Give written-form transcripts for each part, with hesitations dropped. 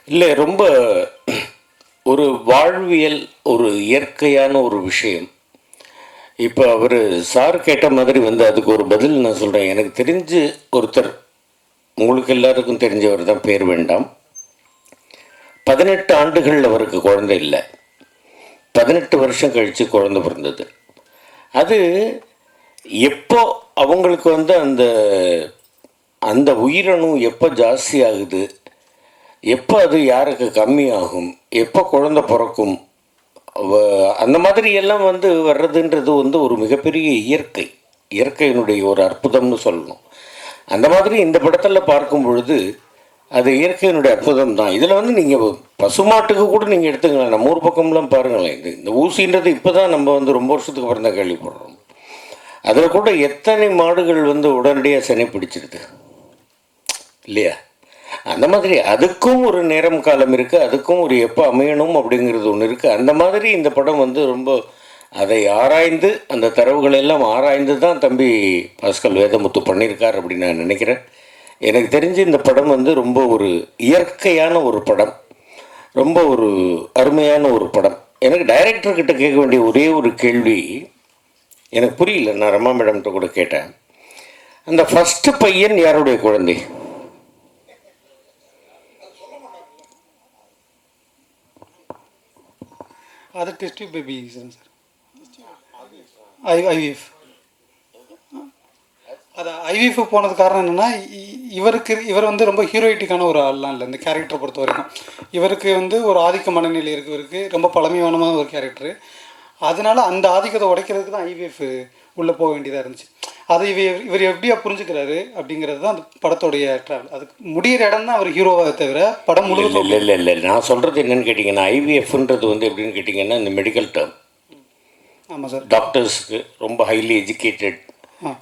இல்லை, ரொம்ப ஒரு வாழ்வியல், ஒரு இயற்கையான ஒரு விஷயம். இப்போ அவர் சார் கேட்ட மாதிரி வந்து அதுக்கு ஒரு பதில் நான் சொல்கிறேன். எனக்கு தெரிஞ்சு ஒருத்தர், உங்களுக்கு எல்லாருக்கும் தெரிஞ்சவர் தான், பேர் வேண்டாம். 18 ஆண்டுகள் அவருக்கு குழந்தை இல்லை, 18 வருஷம் கழித்து குழந்தை பிறந்தது. அது எப்போ அவங்களுக்கு வந்து அந்த அந்த உயிரணு எப்போ ஜாஸ்தி ஆகுது, எப்போ அது யாருக்கு கம்மியாகும், எப்போ குழந்தை பிறக்கும், அந்த மாதிரி எல்லாம் வந்து வர்றதுன்றது வந்து ஒரு மிகப்பெரிய இயற்கையினுடைய ஒரு அற்புதம்னு சொல்லணும். அந்த மாதிரி இந்த படத்தில் பார்க்கும் பொழுது அது இயற்கையினுடைய அற்புதம் தான். இதில் வந்து நீங்கள் பசுமாட்டுக்கு கூட நீங்கள் எடுத்துக்கலாம், நம்ம ஊர் பக்கம்லாம் பாருங்களேன். இந்த ஊசின்றது இப்போ தான் நம்ம வந்து ரொம்ப வருஷத்துக்கு அப்புறம் தான் கேள்விப்படுறோம். அதில் கூட எத்தனை மாடுகள் வந்து உடனடியாக சனி பிடிச்சிருது இல்லையா? அந்த மாதிரி அதுக்கும் ஒரு நேரம் காலம் இருக்குது, அதுக்கும் ஒரு எப்போ அமையணும் அப்படிங்கிறது ஒன்று இருக்குது. அந்த மாதிரி இந்த படம் வந்து ரொம்ப அதை ஆராய்ந்து, அந்த தரவுகள் எல்லாம் ஆராய்ந்து தான் தம்பி பாஸ்கல் வேதமுத்து பண்ணியிருக்கார் அப்படின்னு நான் நினைக்கிறேன். எனக்கு தெரிஞ்சு இந்த படம் வந்து ரொம்ப ஒரு இயற்கையான ஒரு படம், ரொம்ப ஒரு அருமையான ஒரு படம். எனக்கு டைரக்டர்கிட்ட கேட்க வேண்டிய ஒரே ஒரு கேள்வி எனக்கு புரியல. நான் ரமா மேடம்கிட்ட கூட கேட்டேன், அந்த ஃபஸ்ட்டு பையன் யாருடைய குழந்தை? அது டெஸ்ட் பேபி சார், ஐவிஎஃப். அது ஐவிஎஃப் போனது காரணம் என்னென்னா, இவர் வந்து ரொம்ப ஹீரோயிட்டிக்கான ஒரு ஆள்லாம் இல்லை இந்த கேரக்டரை பொறுத்த வரைக்கும். இவருக்கு வந்து ஒரு ஆதிக்க மனநிலை இவருக்கு ரொம்ப பழமையானமான ஒரு கேரக்டரு. அதனால அந்த ஆதிக்கத்தை உடைக்கிறதுக்கு தான் ஐவிஎஃப் உள்ளே போக வேண்டியதாக இருந்துச்சு. அதை இவர் எப்படியா புரிஞ்சுக்கிறாரு அப்படிங்கிறது தான் அந்த படத்தோடைய ட்ராவல். அதுக்கு முடிகிற இடம் தான் அவர் ஹீரோவாக தவிர படம் முழுவதும் இல்லை. நான் சொல்கிறது என்னென்னு கேட்டிங்கன்னா, ஐவிஎஃப்ன்றது வந்து எப்படின்னு கேட்டிங்கன்னா, இந்த மெடிக்கல் டேர்ம். ஆமாம் சார். டாக்டர்ஸுக்கு ரொம்ப ஹைலி எஜுகேட்டட்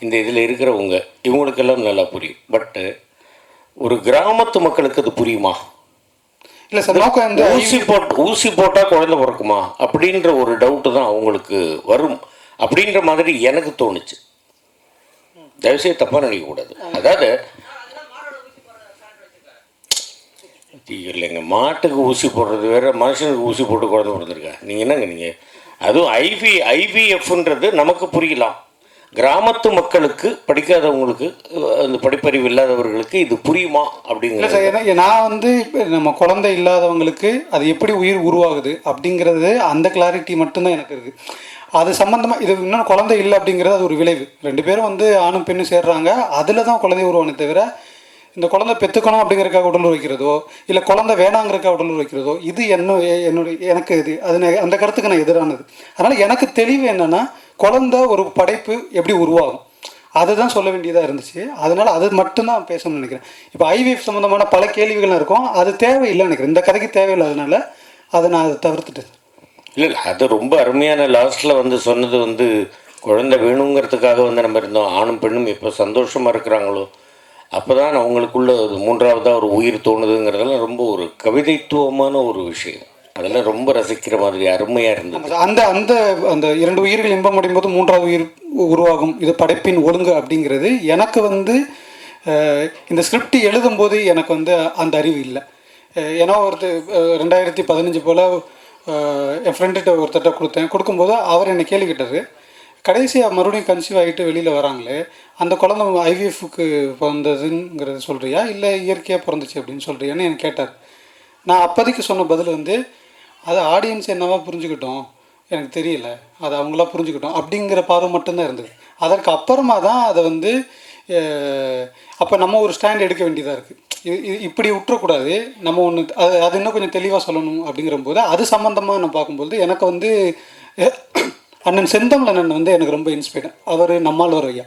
இந்த இதில் இருக்கிறவங்க இவங்களுக்கெல்லாம் நல்லா புரியும். பட்டு ஒரு கிராமத்து மக்களுக்கு அது புரியுமா? இல்லை சார், நோக்கம் வந்து ஊசி போட்டால் குழந்தை பிறக்குமா அப்படின்ற ஒரு டவுட்டு தான் அவங்களுக்கு வரும் அப்படின்ற மாதிரி எனக்கு தோணுச்சு. தயவுசெய்து தப்பாக நினைக்கக்கூடாது. அதாவது இல்லைங்க, மாட்டுக்கு ஊசி போடுறது வேறு, மனுஷனுக்கு ஊசி போட்டு குழந்தை பிறந்திருக்கா? நீங்கள் என்னங்க நீங்கள், அதுவும் ஐவிஎஃப்ன்றது நமக்கு புரியலாம், கிராமத்து மக்களுக்கு, படிக்காதவங்களுக்கு, அந்த படிப்பறிவு இல்லாதவர்களுக்கு இது புரியுமா அப்படிங்கிறது சார். நான் வந்து நம்ம குழந்தை இல்லாதவங்களுக்கு அது எப்படி உயிர் உருவாகுது அப்படிங்கிறது அந்த கிளாரிட்டி மட்டும்தான் எனக்கு இருக்குது. அது சம்மந்தமாக இது இன்னொன்று குழந்தை இல்லை அப்படிங்கிறது அது ஒரு விளைவு. 2 பேரும் வந்து ஆணும் பெண்ணும் சேர்றாங்க, அதில் தான் குழந்தை உருவானே தவிர இந்த குழந்தை பெற்றுக்கணும் அப்படிங்கிறக்காக உடல் வைக்கிறதோ இல்லை குழந்தை வேணாங்கிறக்காக உடல் வைக்கிறதோ இது எனக்கு இது அந்த கருத்துக்கு நான் எதிரானது. அதனால் எனக்கு தெளிவு என்னென்னா, குழந்தை ஒரு படைப்பு எப்படி உருவாகும் அதுதான் சொல்ல வேண்டியதாக இருந்துச்சு. அதனால் அது மட்டும்தான் பேசணும்னு நினைக்கிறேன். இப்போ ஐவிஎஃப் சம்மந்தமான பல கேள்விகள் இருக்கும், அது தேவையில்லைன்னு நினைக்கிறேன். இந்த கதைக்கு தேவையில்லாதனால அதை நான் அதை தவிர்த்துட்டேன். இல்லை, அது ரொம்ப அருமையான லாஸ்ட்டில் வந்து சொன்னது வந்து குழந்தை வேணுங்கிறதுக்காக வந்து நம்ம இருந்தோம். ஆணும் பெண்ணும் எப்போ சந்தோஷமாக இருக்கிறாங்களோ அப்போ தான் அவங்களுக்குள்ள ஒரு மூன்றாவதாக ஒரு உயிர் தோணுதுங்கிறதெல்லாம் ரொம்ப ஒரு கவிதைத்துவமான ஒரு விஷயம். அதெல்லாம் ரொம்ப ரசிக்கிற மாதிரி அருமையாக இருந்தது. அந்த அந்த அந்த 2 உயிர்கள் இன்பம் அடையும் போது 3வது உயிர் உருவாகும், இது படைப்பின் ஒழுங்கு அப்படிங்கிறது எனக்கு வந்து இந்த ஸ்கிரிப்ட் எழுதும்போது எனக்கு வந்து அந்த அறிவு இல்லை. ஏன்னா 2015 போல் என் ஃப்ரெண்டுகிட்ட ஒருத்தர்கிட்ட கொடுக்கும்போது அவர் என்னை கேள்வி கேட்டார், கடைசியாக மறுபடியும் கன்சீவ் ஆகிட்டு வெளியில் வராங்களே, அந்த குழந்தை ஐவிஎஃப்க்கு பிறந்ததுங்கிறது சொல்கிறியா இல்லை இயற்கையாக பிறந்துச்சு அப்படின்னு சொல்கிறியான்னு எனக்கு கேட்டார். நான் அப்போதைக்கு சொன்ன பதில் வந்து, அதை ஆடியன்ஸ் என்னவா புரிஞ்சுக்கிட்டோம் எனக்கு தெரியல, அதை அவங்களா புரிஞ்சுக்கிட்டோம் அப்படிங்கிற பார்வை மட்டும்தான் இருந்தது. அதற்கு அப்புறமா தான் அதை வந்து அப்போ நம்ம ஒரு ஸ்டாண்ட் எடுக்க வேண்டியதாக இருக்குது. இப்படி விட்டுறக்கூடாது, நம்ம ஒன்று அது இன்னும் கொஞ்சம் தெளிவாக சொல்லணும் அப்படிங்கிறபோது அது சம்மந்தமாக நான் பார்க்கும்போது எனக்கு வந்து அண்ணன் செந்தமிழன் வந்து எனக்கு ரொம்ப இன்ஸ்பைர்டு. அவர் நம்மாழ்வார் ஐயா.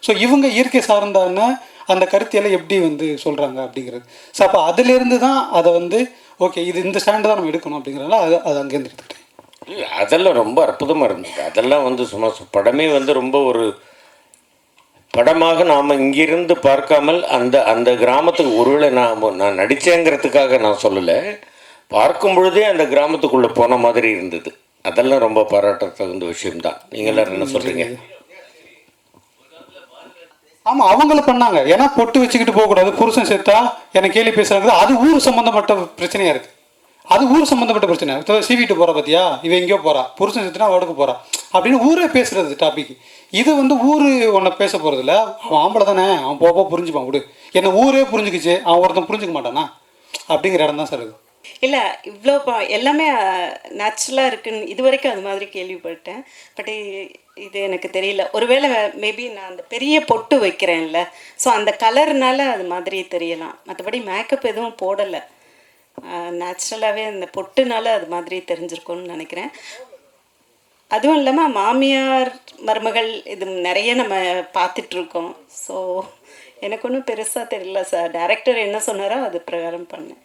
ஸோ இவங்க இயற்கை சார்ந்தான அந்த கருத்தியெல்லாம் எப்படி வந்து சொல்கிறாங்க அப்படிங்கிறது. ஸோ அப்போ அதிலேருந்து தான் அதை வந்து ஓகே இது இந்த ஸ்டாண்டு தான் நம்ம எடுக்கணும் அப்படிங்கிறனால அது அங்கேருந்து எடுத்துக்கிட்டேன். அதெல்லாம் ரொம்ப அற்புதமாக இருந்தது. அதெல்லாம் வந்து சும்மா படமே வந்து ரொம்ப ஒரு படமாக நாம் இங்கிருந்து பார்க்காமல் அந்த அந்த கிராமத்துக்கு, ஒருவேளை நான் நடித்தேங்கிறதுக்காக நான் சொல்லலை, பார்க்கும் பொழுதே அந்த கிராமத்துக்குள்ளே போன மாதிரி இருந்தது. அதெல்லாம் ரொம்ப பாராட்ட தகுந்த விஷயம்தான். நீங்கள் எல்லாரும் என்ன சொல்கிறீங்க? ஆமாம் அவங்கள பண்ணாங்க. ஏன்னா பொட்டு வச்சுக்கிட்டு போகக்கூடாது, புருஷன் செத்தா என்னை கேலி பேசுகிறாங்க. அது ஊர் சம்மந்தப்பட்ட பிரச்சனையாக இருக்குது. அது ஊர் சம்மந்தப்பட்ட பிரச்சனை. சீவிட்டு போகிறா பார்த்தியா, இவன் எங்கேயோ போகிறா, புருஷன் செத்துனா அவளுக்கு போகிறா அப்படின்னு ஊரே பேசுகிறது டாபிக். இது வந்து ஊர் ஒன்றை பேச போகிறதில்ல. அவன் ஆம்பளை தானே, அவன் போக புரிஞ்சுப்பான் விடு. என்னை ஊரே புரிஞ்சுக்கிச்சு, அவன் ஒருத்தன் புரிஞ்சுக்க மாட்டானா அப்படிங்கிற இடம் தான் சார் இது. இல்லை இவ்வளோ எல்லாமே நேச்சுரலாக இருக்குன்னு இது வரைக்கும் அது மாதிரி கேள்விப்பட்டேன். பட் இது எனக்கு தெரியல. ஒருவேளை மேபி நான் அந்த பெரிய பொட்டு வைக்கிறேன்ல, ஸோ அந்த கலர்னால அது மாதிரி தெரியலாம். மற்றபடி மேக்கப் எதுவும் போடலை, நேச்சுரலாகவே அந்த பொட்டுனால அது மாதிரி தெரிஞ்சிருக்கும்னு நினைக்கிறேன். அதுவும் இல்லாமல் மாமியார் மருமகள் இது நிறைய நம்ம பார்த்துட்ருக்கோம். ஸோ எனக்கு ஒன்றும் பெருசாக தெரியல சார். டைரக்டர் என்ன சொன்னாரோ அது பிரகாரம் பண்ணேன்.